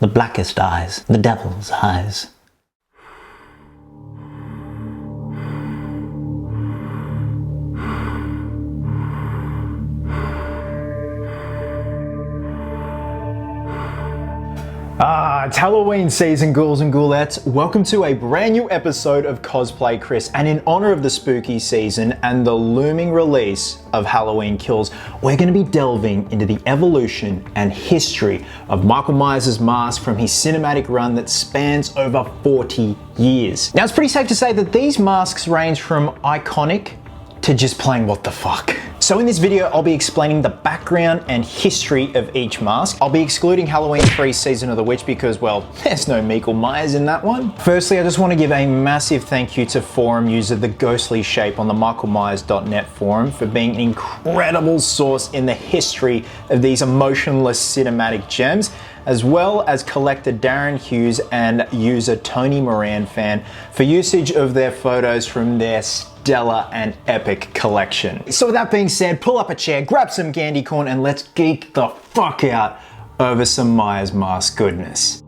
The blackest eyes, the devil's eyes. It's Halloween season, ghouls and ghoulettes. Welcome to a brand new episode of Cosplay Chris. And in honor of the spooky season and the looming release of Halloween Kills, we're going to be delving into the evolution and history of Michael Myers' mask from his cinematic run that spans over 40 years. Now, it's pretty safe to say that these masks range from iconic to just plain what the fuck. So in this video, I'll be explaining the background and history of each mask. I'll be excluding Halloween 3 Season of the Witch because, well, there's no Michael Myers in that one. Firstly, I just want to give a massive thank you to forum user The Ghostly Shape on the michaelmyers.net forum for being an incredible source in the history of these emotionless cinematic gems, as well as collector Darren Hughes and user Tony Moran fan for usage of their photos from their stellar and epic collection. So with that being said, pull up a chair, grab some candy corn, and let's geek the fuck out over some Myers mask goodness.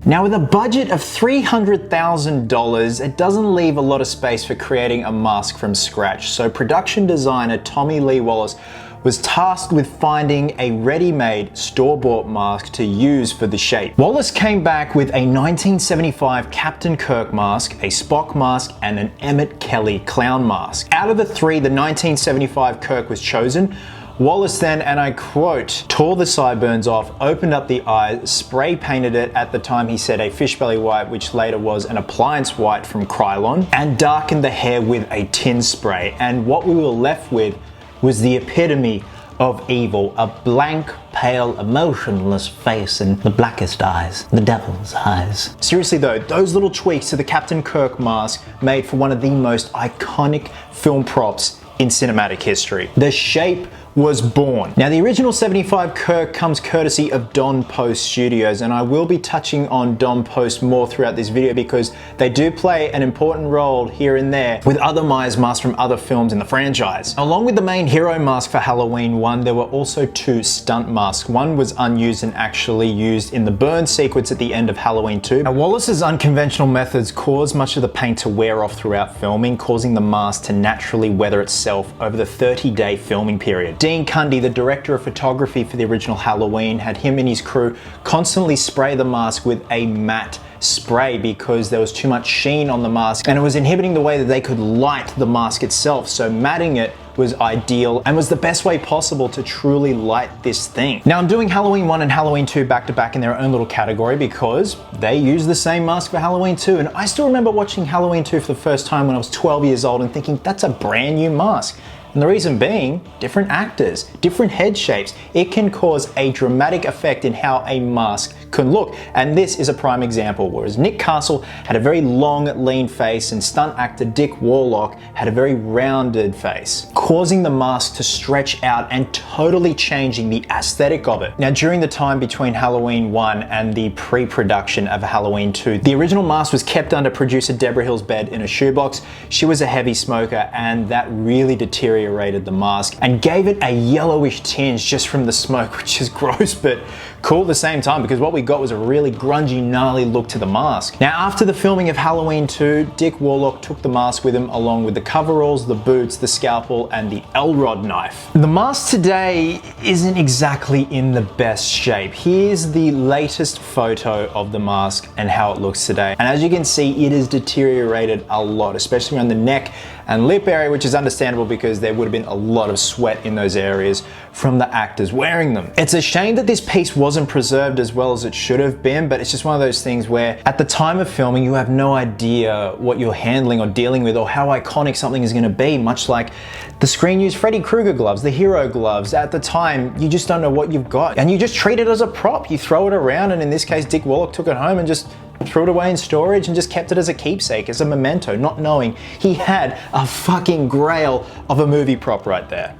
Now, with a budget of $300,000, it doesn't leave a lot of space for creating a mask from scratch. So production designer Tommy Lee Wallace was tasked with finding a ready-made, store-bought mask to use for the shape. Wallace came back with a 1975 Captain Kirk mask, a Spock mask, and an Emmett Kelly clown mask. Out of the three, the 1975 Kirk was chosen. Wallace then, and I quote, tore the sideburns off, opened up the eyes, spray painted it, at the time he said a fish belly white, which later was an appliance white from Krylon, and darkened the hair with a tin spray. And what we were left with was the epitome of evil, a blank, pale, emotionless face and the blackest eyes, the devil's eyes. Seriously though, those little tweaks to the Captain Kirk mask made for one of the most iconic film props in cinematic history. The shape was born. Now, the original 75 Kirk comes courtesy of Don Post Studios, and I will be touching on Don Post more throughout this video because they do play an important role here and there with other Myers masks from other films in the franchise. Along with the main hero mask for Halloween 1, there were also two stunt masks. One was unused and actually used in the burn sequence at the end of Halloween 2. Now, Wallace's unconventional methods caused much of the paint to wear off throughout filming, causing the mask to naturally weather itself over the 30-day filming period. Dean Cundy, the director of photography for the original Halloween, had him and his crew constantly spray the mask with a matte spray because there was too much sheen on the mask and it was inhibiting the way that they could light the mask itself. So matting it was ideal and was the best way possible to truly light this thing. Now, I'm doing Halloween 1 and Halloween 2 back to back in their own little category because they use the same mask for Halloween 2. And I still remember watching Halloween 2 for the first time when I was 12 years old and thinking, that's a brand new mask. And the reason being, different actors, different head shapes. It can cause a dramatic effect in how a mask can look. And this is a prime example, whereas Nick Castle had a very long, lean face and stunt actor Dick Warlock had a very rounded face, causing the mask to stretch out and totally changing the aesthetic of it. Now, during the time between Halloween 1 and the pre-production of Halloween 2, the original mask was kept under producer Deborah Hill's bed in a shoebox. She was a heavy smoker and that really deteriorated the mask and gave it a yellowish tinge just from the smoke, which is gross but cool at the same time because what we got was a really grungy, gnarly look to the mask. Now, after the filming of Halloween 2, Dick Warlock took the mask with him along with the coveralls, the boots, the scalpel, and the L-Rod knife. The mask today isn't exactly in the best shape. Here's the latest photo of the mask and how it looks today. And as you can see, it has deteriorated a lot, especially around the neck and lip area, which is understandable because there would have been a lot of sweat in those areas from the actors wearing them. It's a shame that this piece wasn't preserved as well as it should have been, but it's just one of those things where at the time of filming, you have no idea what you're handling or dealing with or how iconic something is going to be, much like the screen used Freddy Krueger gloves, the hero gloves. At the time, you just don't know what you've got and you just treat it as a prop. You throw it around, and in this case, Dick Warlock took it home and just threw it away in storage and just kept it as a keepsake, as a memento, not knowing he had a fucking grail of a movie prop right there.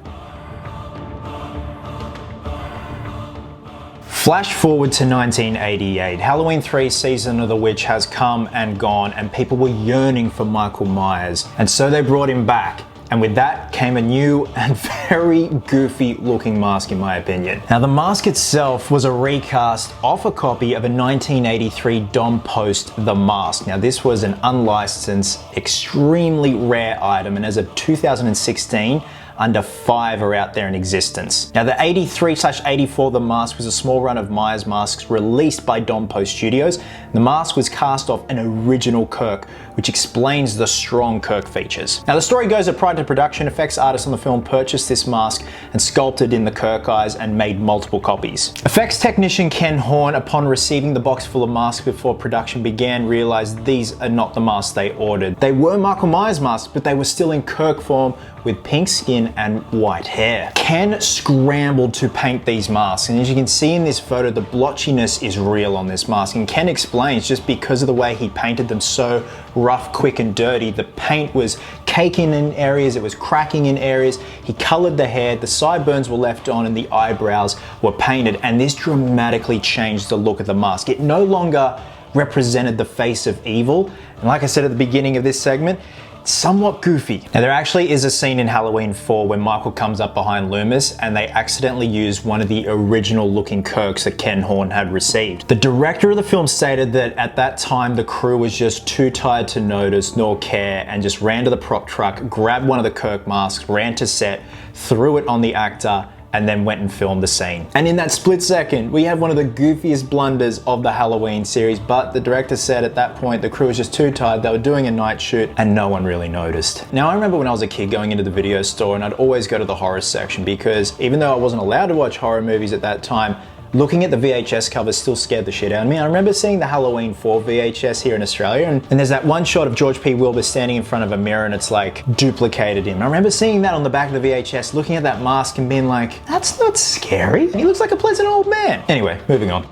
Flash forward to 1988. Halloween 3 Season of the Witch has come and gone and people were yearning for Michael Myers. And so they brought him back. And with that came a new and very goofy looking mask in my opinion. Now the mask itself was a recast off a copy of a 1983 Dom Post The Mask. Now this was an unlicensed, extremely rare item, and as of 2016, under 5 are out there in existence. Now the 83/84 The Mask was a small run of Myers masks released by Dom Post Studios. The mask was cast off an original Kirk, which explains the strong Kirk features. Now the story goes that prior to production, effects artists on the film purchased this mask and sculpted in the Kirk eyes and made multiple copies. Effects technician Ken Horn, upon receiving the box full of masks before production began, realized these are not the masks they ordered. They were Michael Myers masks, but they were still in Kirk form with pink skin and white hair. Ken scrambled to paint these masks, and as you can see in this photo, the blotchiness is real on this mask, and Ken explains just because of the way he painted them so rough, quick and dirty, the paint was caking in areas, it was cracking in areas. He colored the hair, the sideburns were left on, and the eyebrows were painted, and this dramatically changed the look of the mask. It no longer represented the face of evil, and like I said at the beginning of this segment, somewhat goofy. Now there actually is a scene in Halloween 4 where Michael comes up behind Loomis and they accidentally use one of the original looking Kirks that Ken Horn had received. The director of the film stated that at that time the crew was just too tired to notice nor care and just ran to the prop truck, grabbed one of the Kirk masks, ran to set, threw it on the actor, and then went and filmed the scene. And in that split second, we have one of the goofiest blunders of the Halloween series, but the director said at that point the crew was just too tired, they were doing a night shoot, and no one really noticed. Now I remember when I was a kid going into the video store and I'd always go to the horror section because even though I wasn't allowed to watch horror movies at that time, looking at the VHS covers still scared the shit out of me. I remember seeing the Halloween 4 VHS here in Australia, and there's that one shot of George P. Wilbur standing in front of a mirror and it's like duplicated him. I remember seeing that on the back of the VHS, looking at that mask and being like, that's not scary. He looks like a pleasant old man. Anyway, moving on.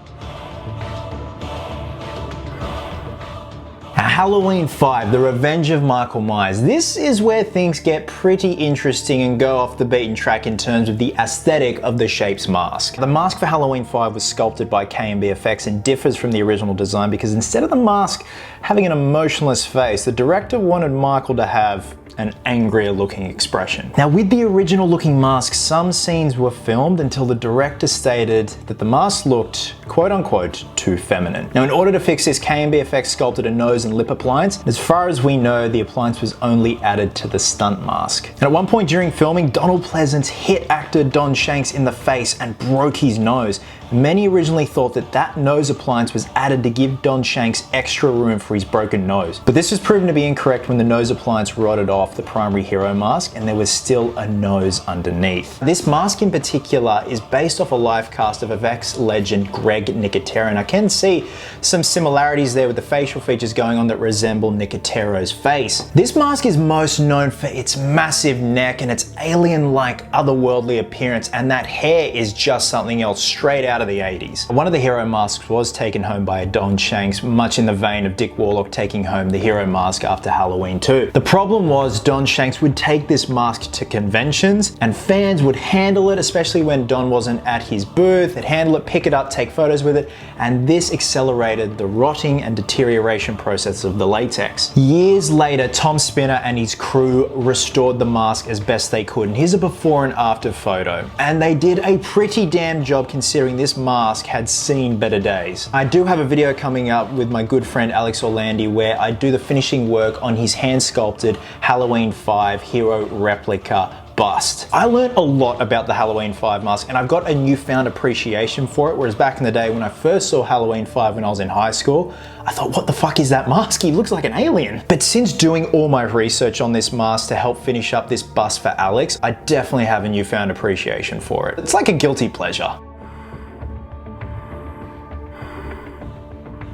Halloween 5, The Revenge of Michael Myers. This is where things get pretty interesting and go off the beaten track in terms of the aesthetic of the Shapes mask. The mask for Halloween 5 was sculpted by K&B Effects and differs from the original design because instead of the mask having an emotionless face, the director wanted Michael to have an angrier looking expression. Now with the original looking mask, some scenes were filmed until the director stated that the mask looked quote unquote too feminine. Now in order to fix this, K&B Effects sculpted a nose and lip appliance. As far as we know, the appliance was only added to the stunt mask. And at one point during filming, Donald Pleasance hit actor Don Shanks in the face and broke his nose. Many originally thought that that nose appliance was added to give Don Shanks extra room for his broken nose. But this was proven to be incorrect when the nose appliance rotted off the primary hero mask and there was still a nose underneath. This mask in particular is based off a live cast of Effects legend Greg Nicotero, and I can see some similarities there with the facial features going on that resemble Nicotero's face. This mask is most known for its massive neck and its alien-like otherworldly appearance, and that hair is just something else straight out of the 80s. One of the hero masks was taken home by Don Shanks, much in the vein of Dick Warlock taking home the hero mask after Halloween 2. The problem was Don Shanks would take this mask to conventions and fans would handle it, especially when Don wasn't at his booth. They'd handle it, pick it up, take photos with it, and this accelerated the rotting and deterioration process of the latex. Years later, Tom Spinner and his crew restored the mask as best they could, and here's a before and after photo. And they did a pretty damn job considering this mask had seen better days. I do have a video coming up with my good friend Alex Orlandi where I do the finishing work on his hand sculpted Halloween 5 hero replica bust. I learned a lot about the Halloween 5 mask and I've got a newfound appreciation for it, whereas back in the day when I first saw Halloween 5 when I was in high school, I thought, what the fuck is that mask? He looks like an alien. But since doing all my research on this mask to help finish up this bust for Alex, I definitely have a newfound appreciation for it. It's like a guilty pleasure.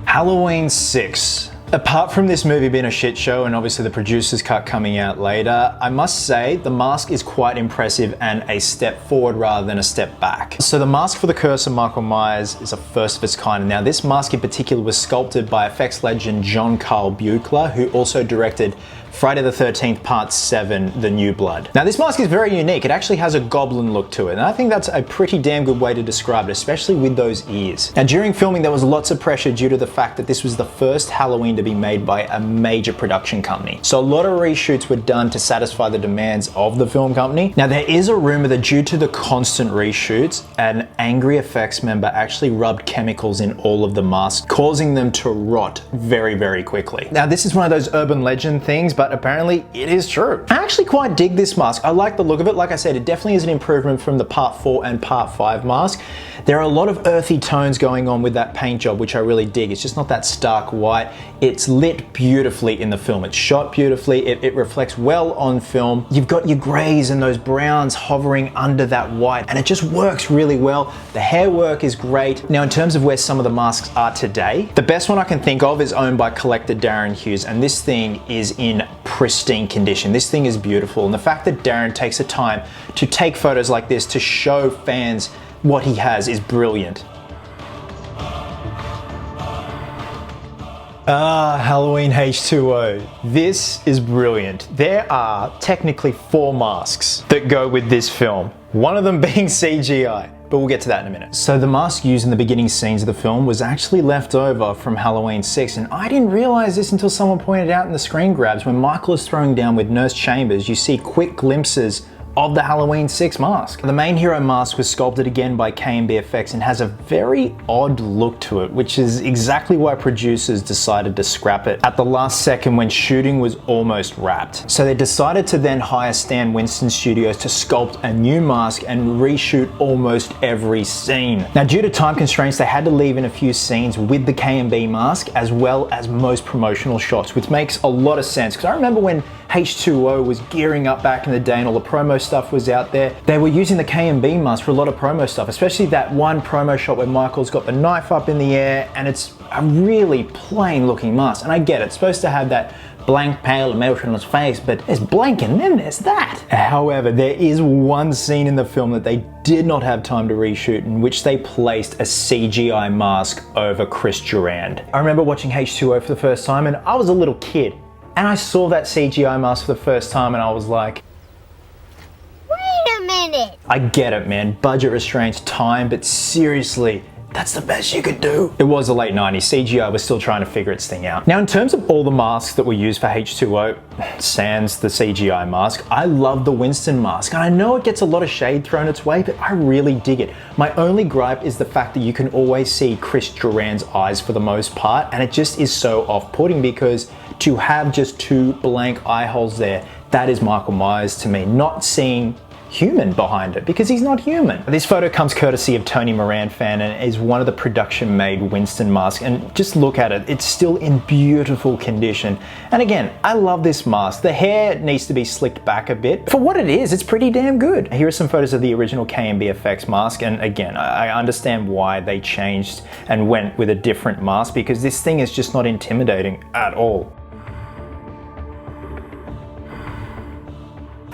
Halloween 6. Apart from this movie being a shit show and obviously the producer's cut coming out later, I must say the mask is quite impressive and a step forward rather than a step back. So the mask for the Curse of Michael Myers is a first of its kind. Now this mask in particular was sculpted by effects legend John Carl Buechler, who also directed Friday the 13th Part 7, The New Blood. Now this mask is very unique. It actually has a goblin look to it, and I think that's a pretty damn good way to describe it, especially with those ears. Now during filming there was lots of pressure due to the fact that this was the first Halloween to be made by a major production company. So a lot of reshoots were done to satisfy the demands of the film company. Now there is a rumor that due to the constant reshoots, an angry effects member actually rubbed chemicals in all of the masks, causing them to rot very, very quickly. Now this is one of those urban legend things, but apparently it is true. I actually quite dig this mask. I like the look of it. Like I said, it definitely is an improvement from the Part 4 and Part 5 mask. There are a lot of earthy tones going on with that paint job, which I really dig. It's just not that stark white. It's lit beautifully in the film. It's shot beautifully. It reflects well on film. You've got your grays and those browns hovering under that white, and it just works really well. The hair work is great. Now, in terms of where some of the masks are today, the best one I can think of is owned by collector Darren Hughes, and this thing is in pristine condition. This thing is beautiful, and the fact that Darren takes the time to take photos like this to show fans what he has is brilliant. Halloween H2O. This is brilliant. There are technically 4 masks that go with this film, one of them being CGI. But we'll get to that in a minute. So the mask used in the beginning scenes of the film was actually left over from Halloween 6, and I didn't realize this until someone pointed out in the screen grabs. When Michael is throwing down with Nurse Chambers, you see quick glimpses of the Halloween 6 mask. The main hero mask was sculpted again by K&B Effects and has a very odd look to it, which is exactly why producers decided to scrap it at the last second when shooting was almost wrapped. So they decided to then hire Stan Winston Studios to sculpt a new mask and reshoot almost every scene. Now, due to time constraints, they had to leave in a few scenes with the K&B mask as well as most promotional shots, which makes a lot of sense because I remember when H2O was gearing up back in the day and all the promo stuff was out there, they were using the K&B mask for a lot of promo stuff, especially that one promo shot where Michael's got the knife up in the air and it's a really plain looking mask. And I get it, it's supposed to have that blank, pale, emotionless face, but there's blank and then there's that. However, there is one scene in the film that they did not have time to reshoot in which they placed a CGI mask over Chris Durand. I remember watching H2O for the first time and I was a little kid. And I saw that CGI mask for the first time and I was like, wait a minute. I get it, man. Budget restraints, time, but seriously, that's the best you could do. It was the late 90s. CGI was still trying to figure its thing out. Now, in terms of all the masks that were used for H2O, sans the CGI mask, I love the Winston mask. And I know it gets a lot of shade thrown its way, but I really dig it. My only gripe is the fact that you can always see Chris Durand's eyes for the most part, and it just is so off-putting because to have just 2 blank eye holes there, that is Michael Myers to me, not seeing human behind it because he's not human. This photo comes courtesy of Tony Moran fan and is one of the production made Winston masks, and just look at it, it's still in beautiful condition. And again, I love this mask. The hair needs to be slicked back a bit. For what it is, it's pretty damn good. Here are some photos of the original K&B Effects mask, and again, I understand why they changed and went with a different mask because this thing is just not intimidating at all.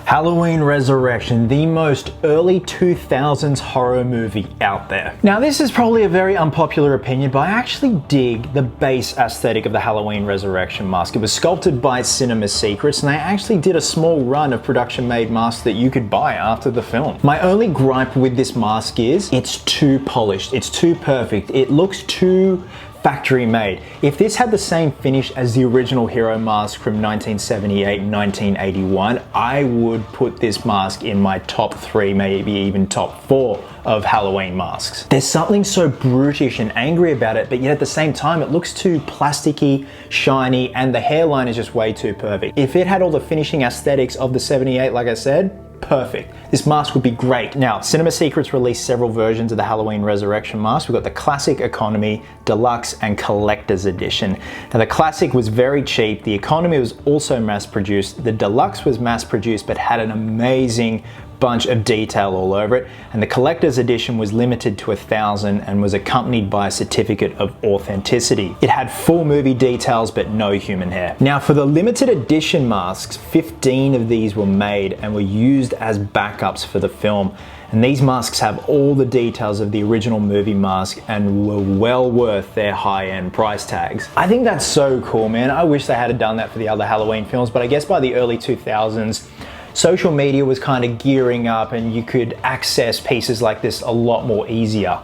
Halloween Resurrection, the most early 2000s horror movie out there. Now, this is probably a very unpopular opinion, but I actually dig the base aesthetic of the Halloween Resurrection mask. It was sculpted by Cinema Secrets, and they actually did a small run of production-made masks that you could buy after the film. My only gripe with this mask is it's too polished, it's too perfect, it looks too factory made. If this had the same finish as the original hero mask from 1978 and 1981, I would put this mask in my top 3, maybe even top 4 of Halloween masks. There's something so brutish and angry about it, but yet at the same time it looks too plasticky, shiny, and the hairline is just way too perfect. If it had all the finishing aesthetics of the 78, like I said, perfect. This mask would be great. Now, Cinema Secrets released several versions of the Halloween Resurrection mask. We've got the Classic, Economy, Deluxe, and Collector's Edition. Now, the Classic was very cheap. The Economy was also mass-produced. The Deluxe was mass-produced, but had an amazing bunch of detail all over it, and the collector's edition was limited to 1,000 and was accompanied by a certificate of authenticity. It had full movie details but no human hair. Now, for the limited edition masks, 15 of these were made and were used as backups for the film, and these masks have all the details of the original movie mask and were well worth their high-end price tags. I think that's so cool, man. I wish they had done that for the other Halloween films, but I guess by the early 2000s social media was kind of gearing up and you could access pieces like this a lot more easier.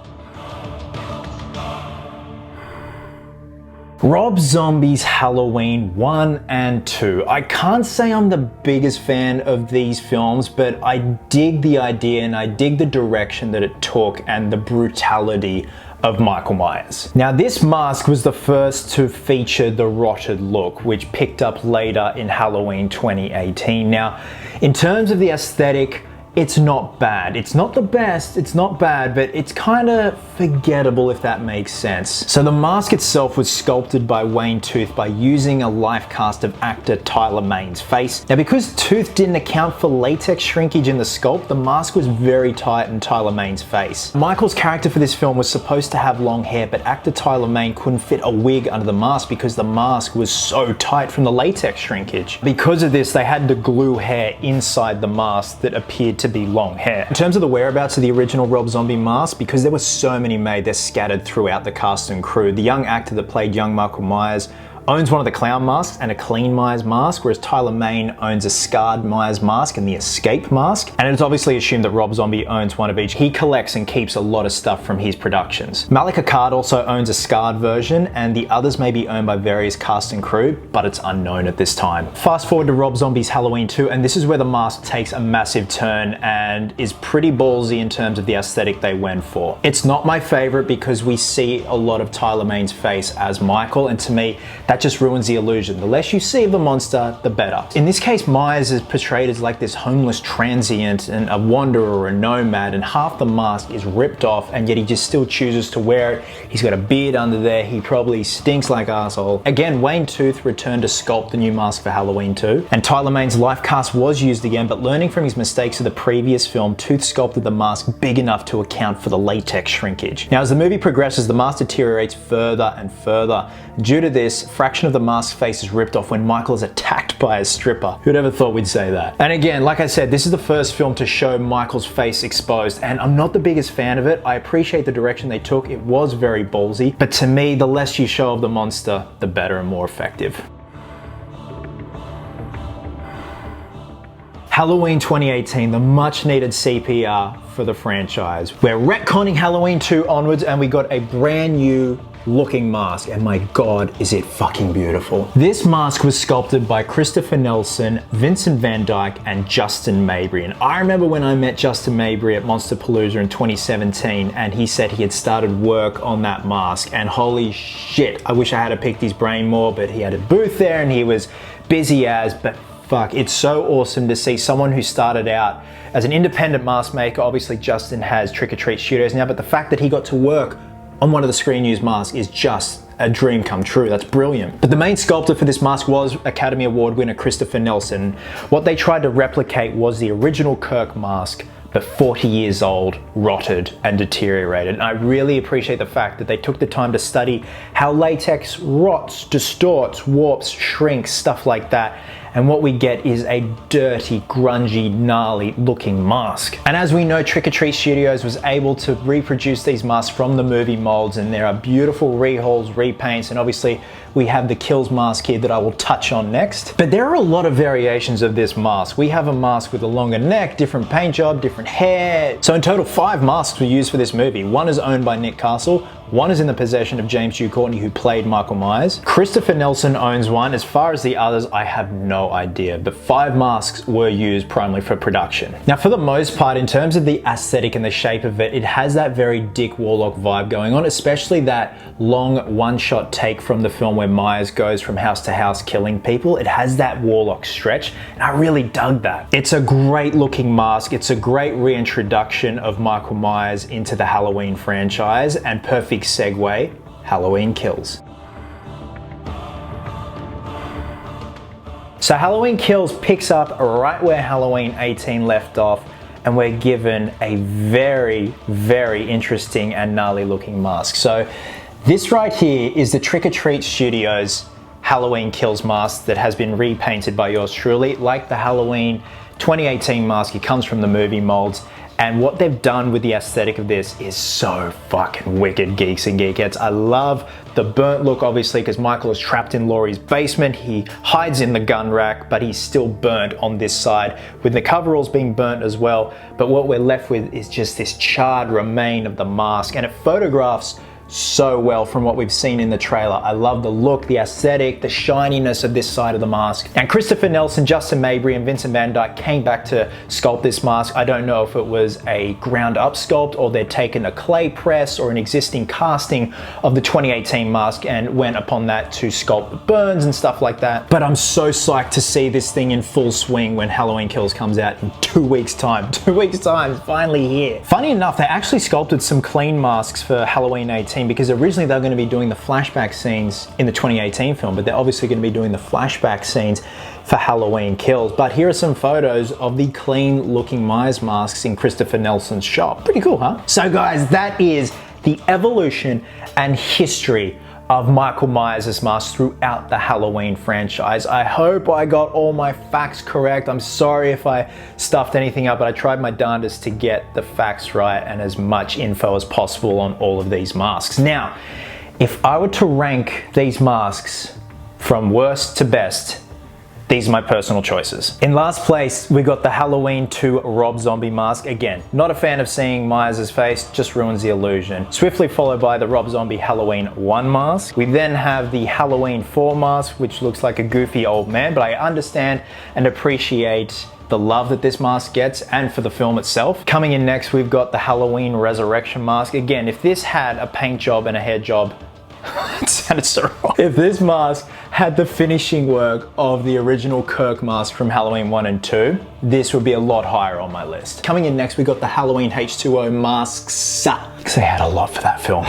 Rob Zombie's Halloween 1 and 2. I can't say I'm the biggest fan of these films, but I dig the idea and I dig the direction that it took and the brutality of Michael Myers. Now, this mask was the first to feature the rotted look, which picked up later in Halloween 2018. Now, in terms of the aesthetic, it's not bad. It's not the best, it's not bad, but it's kind of forgettable, if that makes sense. So the mask itself was sculpted by Wayne Tooth by using a life cast of actor Tyler Mane's face. Now, because Tooth didn't account for latex shrinkage in the sculpt, the mask was very tight in Tyler Mane's face. Michael's character for this film was supposed to have long hair, but actor Tyler Mane couldn't fit a wig under the mask because the mask was so tight from the latex shrinkage. Because of this, they had to glue hair inside the mask that appeared to be long hair. In terms of the whereabouts of the original Rob Zombie mask, because there were so many made, they're scattered throughout the cast and crew. The young actor that played young Michael Myers owns one of the clown masks and a clean Myers mask, whereas Tyler Mane owns a scarred Myers mask and the escape mask. And it's obviously assumed that Rob Zombie owns one of each. He collects and keeps a lot of stuff from his productions. Malik Akkad also owns a scarred version, and the others may be owned by various cast and crew, but it's unknown at this time. Fast forward to Rob Zombie's Halloween 2, and this is where the mask takes a massive turn and is pretty ballsy in terms of the aesthetic they went for. It's not my favorite because we see a lot of Tyler Mane's face as Michael, and to me, that just ruins the illusion. The less you see of the monster, the better. In this case, Myers is portrayed as like this homeless transient and a wanderer or a nomad, and half the mask is ripped off, and yet he just still chooses to wear it. He's got a beard under there. He probably stinks like arsehole. Again, Wayne Tooth returned to sculpt the new mask for Halloween 2, and Tyler Mane's life cast was used again, but learning from his mistakes of the previous film, Tooth sculpted the mask big enough to account for the latex shrinkage. Now, as the movie progresses, the mask deteriorates further and further. Due to this, a fraction of the mask's face is ripped off when Michael is attacked by a stripper. Who'd ever thought we'd say that? And again, like I said, this is the first film to show Michael's face exposed, and I'm not the biggest fan of it. I appreciate the direction they took. It was very ballsy, but to me, the less you show of the monster, the better and more effective. Halloween 2018, the much needed CPR for the franchise. We're retconning Halloween 2 onwards, and we got a brand new looking mask, and my god, is it fucking beautiful. This mask was sculpted by Christopher Nelson, Vincent Van Dyke, and Justin Mabry. And I remember when I met Justin Mabry at Monsterpalooza in 2017, and he said he had started work on that mask, and holy shit, I wish I had picked his brain more, but he had a booth there and he was busy as, but fuck, it's so awesome to see someone who started out as an independent mask maker. Obviously Justin has Trick or Treat Studios now, but the fact that he got to work on one of the screen use masks is just a dream come true. That's brilliant. But the main sculptor for this mask was Academy Award winner Christopher Nelson. What they tried to replicate was the original Kirk mask, but 40 years old, rotted and deteriorated. And I really appreciate the fact that they took the time to study how latex rots, distorts, warps, shrinks, stuff like that. And what we get is a dirty, grungy, gnarly looking mask. And as we know, Trick or Treat Studios was able to reproduce these masks from the movie molds, and there are beautiful rehauls, repaints, and obviously we have the Kills mask here that I will touch on next. But there are a lot of variations of this mask. We have a mask with a longer neck, different paint job, different hair. So in total, 5 masks were used for this movie. 1 is owned by Nick Castle, 1 is in the possession of James Hugh Courtney, who played Michael Myers. Christopher Nelson owns 1. As far as the others, I have no idea, but 5 masks were used primarily for production. Now, for the most part, in terms of the aesthetic and the shape of it, it has that very Dick Warlock vibe going on, especially that long one-shot take from the film where Myers goes from house to house killing people. It has that Warlock stretch, and I really dug that. It's a great looking mask. It's a great reintroduction of Michael Myers into the Halloween franchise, and perfect segue, Halloween Kills. So Halloween Kills picks up right where Halloween 18 left off, and we're given a very, very interesting and gnarly looking mask. So this right here is the Trick or Treat Studios Halloween Kills mask that has been repainted by yours truly. Like the Halloween 2018 mask, it comes from the movie molds. And what they've done with the aesthetic of this is so fucking wicked, geeks and geekettes. I love the burnt look, obviously, because Michael is trapped in Laurie's basement. He hides in the gun rack, but he's still burnt on this side, with the coveralls being burnt as well. But what we're left with is just this charred remain of the mask, and it photographs so well from what we've seen in the trailer. I love the look, the aesthetic, the shininess of this side of the mask. And Christopher Nelson, Justin Mabry, and Vincent Van Dyke came back to sculpt this mask. I don't know if it was a ground up sculpt or they'd taken a clay press or an existing casting of the 2018 mask and went upon that to sculpt the burns and stuff like that. But I'm so psyched to see this thing in full swing when Halloween Kills comes out in 2 weeks time. 2 weeks time, it's finally here. Funny enough, they actually sculpted some clean masks for Halloween 18 because originally they were going to be doing the flashback scenes in the 2018 film, but they're obviously going to be doing the flashback scenes for Halloween Kills. But here are some photos of the clean looking Myers masks in Christopher Nelson's shop. Pretty cool, huh? So guys, that is the evolution and history of Michael Myers' mask throughout the Halloween franchise. I hope I got all my facts correct. I'm sorry if I stuffed anything up, but I tried my darndest to get the facts right and as much info as possible on all of these masks. Now, if I were to rank these masks from worst to best, these are my personal choices. In last place, we got the Halloween 2 Rob Zombie mask. Again, not a fan of seeing Myers' face, just ruins the illusion. Swiftly followed by the Rob Zombie Halloween 1 mask. We then have the Halloween 4 mask, which looks like a goofy old man, but I understand and appreciate the love that this mask gets and for the film itself. Coming in next, we've got the Halloween Resurrection mask. Again, if this had a paint job and a hair job, it sounded so wrong. If this mask had the finishing work of the original Kirk mask from Halloween 1 and 2, this would be a lot higher on my list. Coming in next, we got the Halloween H2O masks, because they had a lot for that film.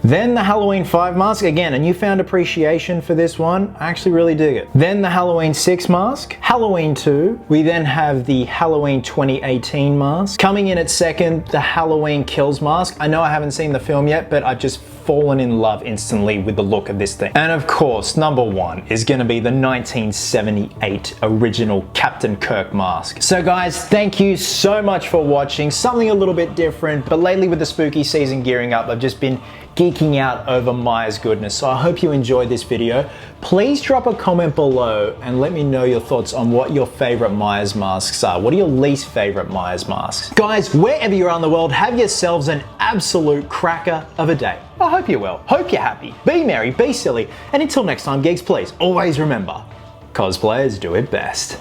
Then the Halloween 5 mask, again, a newfound appreciation for this one. I actually really dig it. Then the Halloween 6 mask, Halloween 2. We then have the Halloween 2018 mask. Coming in at second, the Halloween Kills mask. I know I haven't seen the film yet, but I've just fallen in love instantly with the look of this thing. And of course, number one is gonna be the 1978 original Captain Kirk mask. So guys, thank you so much for watching. Something a little bit different, but lately with the spooky season gearing up, I've just been geeking out over Myers goodness. So I hope you enjoyed this video. Please drop a comment below and let me know your thoughts on what your favorite Myers masks are. What are your least favorite Myers masks? Guys, wherever you are in the world, have yourselves an absolute cracker of a day. I hope you're well. Hope you're happy. Be merry, be silly. And until next time, geeks, please always remember, cosplayers do it best.